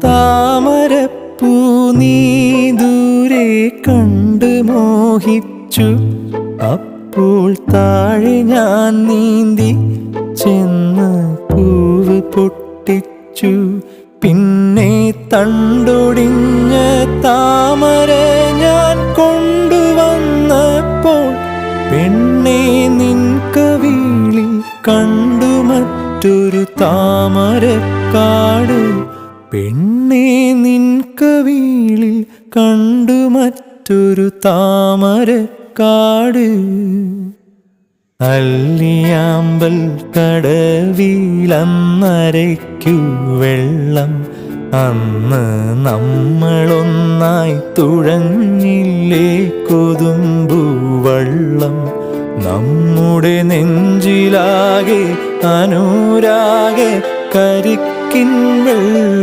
താമരപ്പൂ നീ ദൂരെ കണ്ട് മോഹിച്ചു. അപ്പോൾ താഴെ ഞാൻ നീന്തി ചെന്ന് പൂവ് പൊട്ടിച്ചു. പിന്നെ തണ്ടൊടിഞ്ഞ താമര ഞാൻ കൊണ്ടുവന്നപ്പോൾ പെണ്ണെ നിൻ കവിളിൽ കണ്ടു മറ്റൊരു താമരക്കാട്. പെണ്ണെ നിൻ കവിളിൽ കണ്ടു മറ്റൊരു താമരക്കാട്. അല്ലിയാമ്പൽ കടവിലന്നരയ്ക്കു വെള്ളം. അന്ന് നമ്മളൊന്നായി തുഴഞ്ഞില്ലേ കൊതുമ്പു വള്ളം. നമ്മുടെ നെഞ്ചിലാകെ അനുരാഗ കരിക്കിൻ വെള്ളം.